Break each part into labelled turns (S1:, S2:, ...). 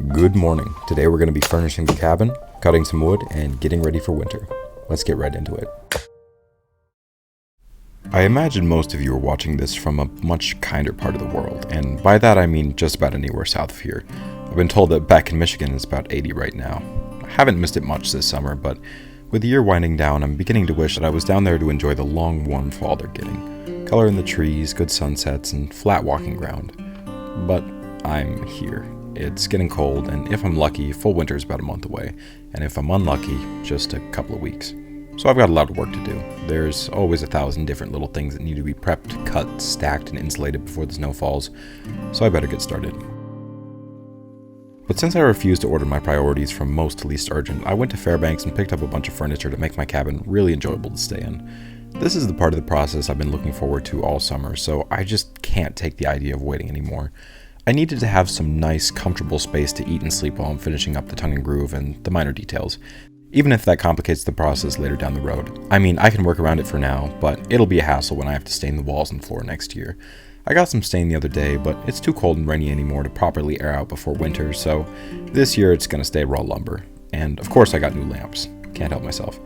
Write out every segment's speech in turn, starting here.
S1: Good morning. Today we're going to be furnishing the cabin, cutting some wood, and getting ready for winter. Let's get right into it. I imagine most of you are watching this from a much kinder part of the world, and by that I mean just about anywhere south of here. I've been told that back in Michigan it's about 80 right now. I haven't missed it much this summer, but with the year winding down, I'm beginning to wish that I was down there to enjoy the long, warm fall they're getting. Color in the trees, good sunsets, and flat walking ground. But I'm here. It's getting cold, and if I'm lucky, full winter is about a month away, and if I'm unlucky, just a couple of weeks. So I've got a lot of work to do. There's always 1,000 different little things that need to be prepped, cut, stacked, and insulated before the snow falls, so I better get started. But since I refused to order my priorities from most to least urgent, I went to Fairbanks and picked up a bunch of furniture to make my cabin really enjoyable to stay in. This is the part of the process I've been looking forward to all summer, so I just can't take the idea of waiting anymore. I needed to have some nice, comfortable space to eat and sleep while I'm finishing up the tongue and groove and the minor details, even if that complicates the process later down the road. I mean, I can work around it for now, but it'll be a hassle when I have to stain the walls and floor next year. I got some stain the other day, but it's too cold and rainy anymore to properly air out before winter, so this year it's gonna stay raw lumber. And of course I got new lamps. Can't help myself.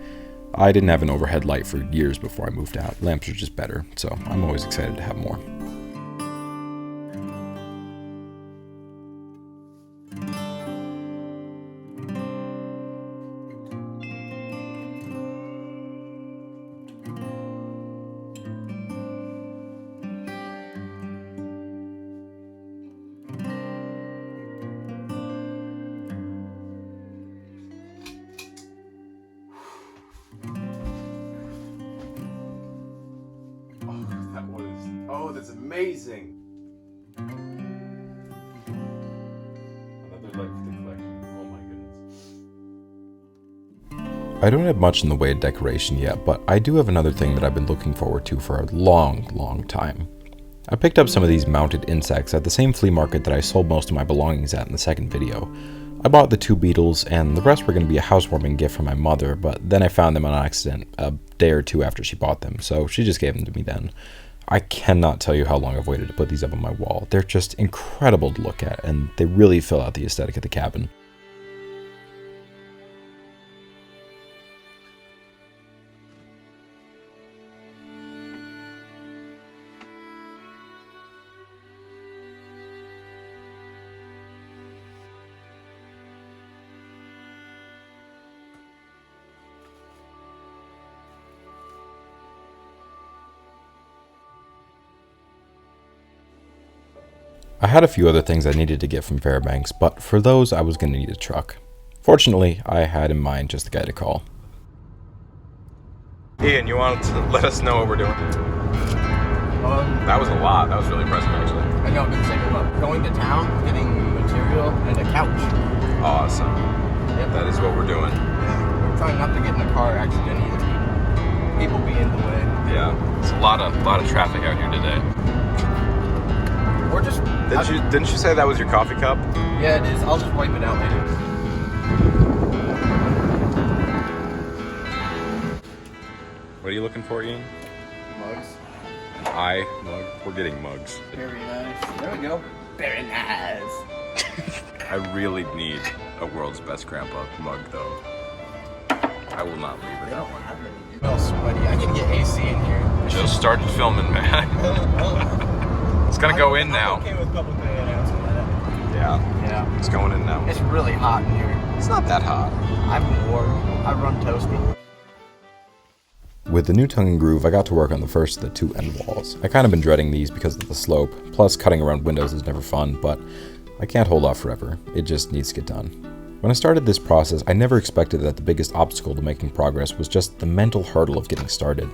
S1: I didn't have an overhead light for years before I moved out. Lamps are just better, so I'm always excited to have more.
S2: Oh, that's amazing! Another life for the collection. Oh my goodness.
S1: I don't have much in the way of decoration yet, but I do have another thing that I've been looking forward to for a long time. I picked up some of these mounted insects at the same flea market that I sold most of my belongings at in the second video. I bought the 2 beetles, and the rest were going to be a housewarming gift from my mother, but then I found them on accident a day or two after she bought them, so she just gave them to me then. I cannot tell you how long I've waited to put these up on my wall. They're just incredible to look at, and they really fill out the aesthetic of the cabin. I had a few other things I needed to get from Fairbanks, but for those I was going to need a truck. Fortunately, I had in mind just the guy to call.
S2: Ian, you want to let us know what we're doing? That was a lot. That was really impressive, actually.
S3: I know, I've been thinking about going to town, getting material, and a couch.
S2: Awesome.
S3: Yep.
S2: That is what we're doing.
S3: We're trying not to get in a car accident either. People be in the way.
S2: Yeah, there's a lot of traffic out here today.
S3: Or just...
S2: Didn't you say that was your coffee cup?
S3: Yeah, it is. I'll just wipe it out later.
S2: What are you looking for, Ian?
S3: Mugs.
S2: Mug. We're getting mugs.
S3: Very nice. There we go. Very nice.
S2: I really need a world's best grandpa mug, though. I will not leave
S3: They
S2: without
S3: don't
S2: one.
S3: have any. You smell sweaty. I can get AC in here.
S2: Just started filming, man. It's gonna go in now.
S3: I'm okay with publicly announcing that.
S2: Yeah,
S3: Yeah.
S2: it's going in now.
S3: It's really hot in here.
S2: It's not that hot.
S3: I'm warm. I run toasty.
S1: With the new tongue and groove, I got to work on the first of the 2 end walls. I kind of been dreading these because of the slope, plus cutting around windows is never fun, but I can't hold off forever. It just needs to get done. When I started this process, I never expected that the biggest obstacle to making progress was just the mental hurdle of getting started.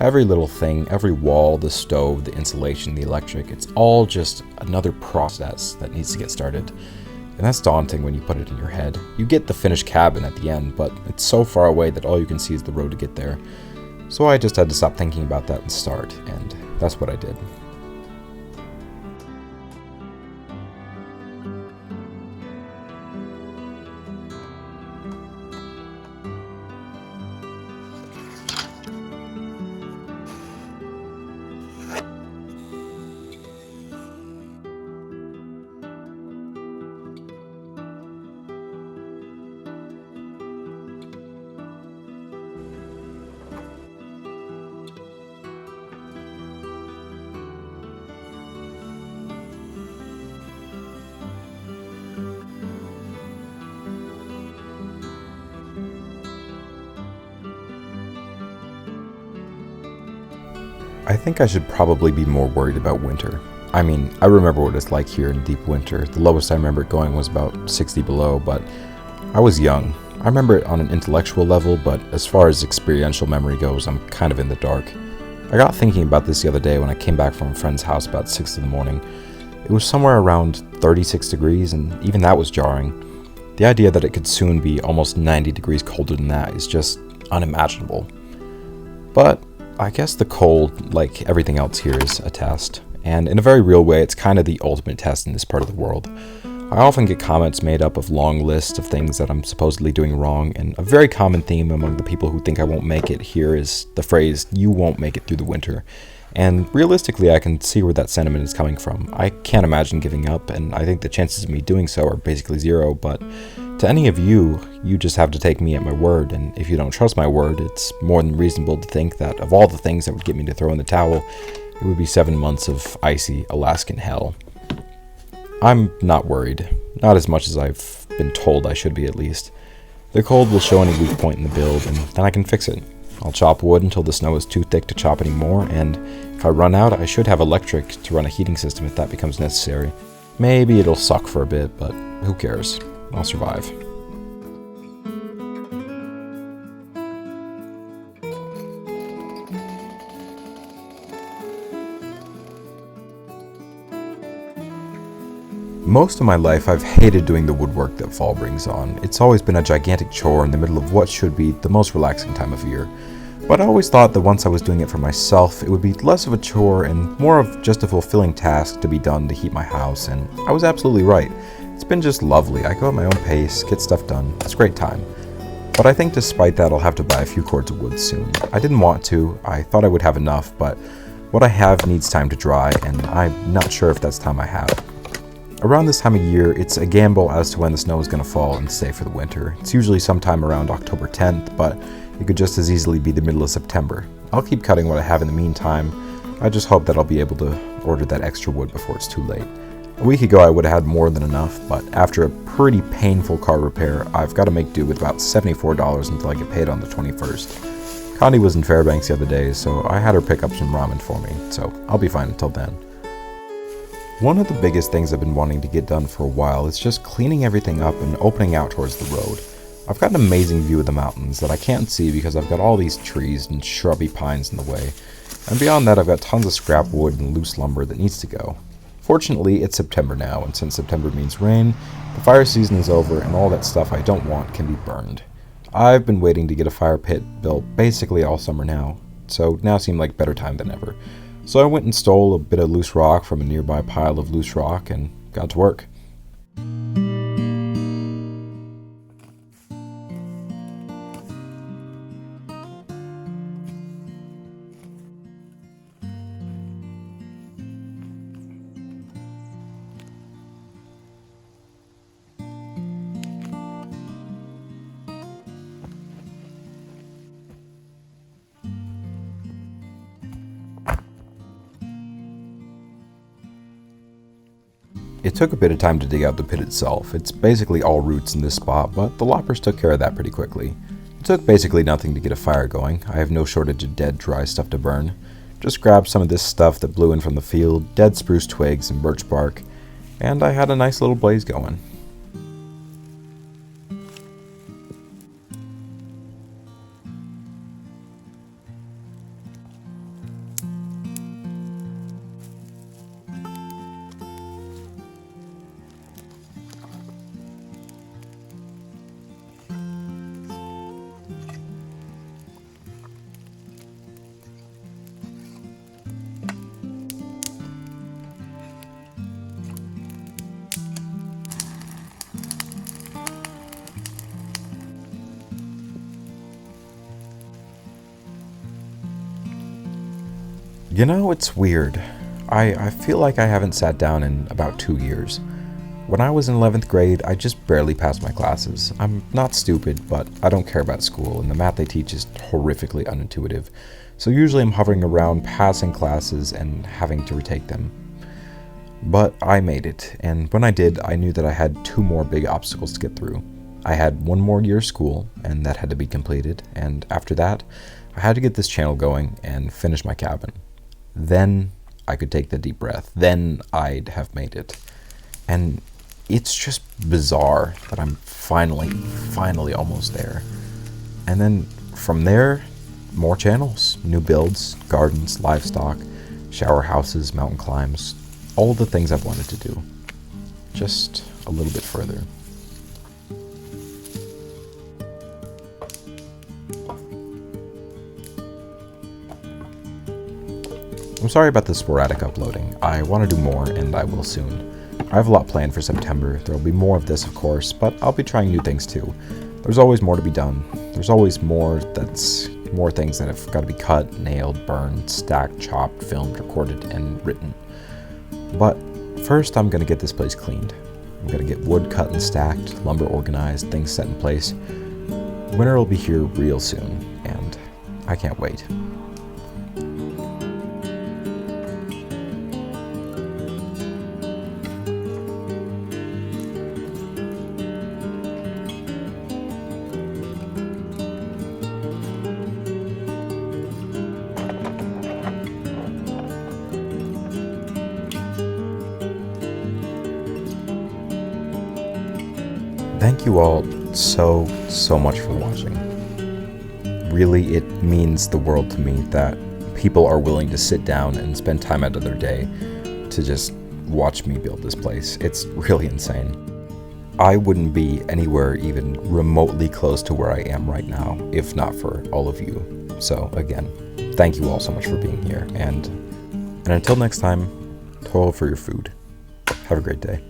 S1: Every little thing, every wall, the stove, the insulation, the electric, it's all just another process that needs to get started. And that's daunting when you put it in your head. You get the finished cabin at the end, but it's so far away that all you can see is the road to get there. So I just had to stop thinking about that and start, and that's what I did. I think I should probably be more worried about winter. I mean, I remember what it's like here in deep winter. The lowest I remember it going was about 60 below, but I was young. I remember it on an intellectual level, but as far as experiential memory goes, I'm kind of in the dark. I got thinking about this the other day when I came back from a friend's house about 6 in the morning. It was somewhere around 36 degrees, and even that was jarring. The idea that it could soon be almost 90 degrees colder than that is just unimaginable. But I guess the cold, like everything else here, is a test. And in a very real way, it's kind of the ultimate test in this part of the world. I often get comments made up of long lists of things that I'm supposedly doing wrong, and a very common theme among the people who think I won't make it here is the phrase, "you won't make it through the winter." And realistically, I can see where that sentiment is coming from. I can't imagine giving up, and I think the chances of me doing so are basically zero, but to any of you, you just have to take me at my word, and if you don't trust my word, it's more than reasonable to think that of all the things that would get me to throw in the towel, it would be 7 months of icy Alaskan hell. I'm not worried. Not as much as I've been told I should be, at least. The cold will show any weak point in the build, and then I can fix it. I'll chop wood until the snow is too thick to chop anymore, and if I run out, I should have electric to run a heating system if that becomes necessary. Maybe it'll suck for a bit, but who cares? I'll survive. Most of my life, I've hated doing the woodwork that fall brings on. It's always been a gigantic chore in the middle of what should be the most relaxing time of year. But I always thought that once I was doing it for myself, it would be less of a chore and more of just a fulfilling task to be done to heat my house, and I was absolutely right. It's been just lovely. I go at my own pace, get stuff done. It's a great time. But I think despite that, I'll have to buy a few cords of wood soon. I didn't want to. I thought I would have enough, but what I have needs time to dry, and I'm not sure if that's time I have. Around this time of year, it's a gamble as to when the snow is going to fall and stay for the winter. It's usually sometime around October 10th, but it could just as easily be the middle of September. I'll keep cutting what I have in the meantime. I just hope that I'll be able to order that extra wood before it's too late. A week ago I would have had more than enough, but after a pretty painful car repair, I've got to make do with about $74 until I get paid on the 21st. Connie was in Fairbanks the other day, so I had her pick up some ramen for me, so I'll be fine until then. One of the biggest things I've been wanting to get done for a while is just cleaning everything up and opening out towards the road. I've got an amazing view of the mountains that I can't see because I've got all these trees and shrubby pines in the way. And beyond that, I've got tons of scrap wood and loose lumber that needs to go. Fortunately, it's September now, and since September means rain, the fire season is over and all that stuff I don't want can be burned. I've been waiting to get a fire pit built basically all summer now, so now seemed like a better time than ever. So I went and stole a bit of loose rock from a nearby pile of loose rock and got to work. It took a bit of time to dig out the pit itself. It's basically all roots in this spot, but the loppers took care of that pretty quickly. It took basically nothing to get a fire going. I have no shortage of dead, dry stuff to burn. Just grabbed some of this stuff that blew in from the field, dead spruce twigs and birch bark, and I had a nice little blaze going. You know, it's weird. I feel like I haven't sat down in about 2 years. When I was in 11th grade, I just barely passed my classes. I'm not stupid, but I don't care about school, and the math they teach is horrifically unintuitive. So usually I'm hovering around passing classes and having to retake them. But I made it, and when I did, I knew that I had 2 more big obstacles to get through. I had 1 more year of school, and that had to be completed, and after that, I had to get this channel going and finish my cabin. then I could take the deep breath. Then I'd have made it. And it's just bizarre that I'm finally almost there. And then from there, more channels, new builds, gardens, livestock, shower houses, mountain climbs, all the things I've wanted to do. Just a little bit further. I'm sorry about the sporadic uploading. I want to do more, and I will soon. I have a lot planned for September. There will be more of this, of course, but I'll be trying new things too. There's always more to be done. There's always more things that have got to be cut, nailed, burned, stacked, chopped, filmed, recorded, and written. But first, I'm going to get this place cleaned. I'm going to get wood cut and stacked, lumber organized, things set in place. Winter will be here real soon, and I can't wait. Thank you all so much for watching. Really, it means the world to me that people are willing to sit down and spend time out of their day to just watch me build this place. It's really insane. I wouldn't be anywhere even remotely close to where I am right now if not for all of you. So again, thank you all so much for being here, and until next time, toil for your food. Have a great day.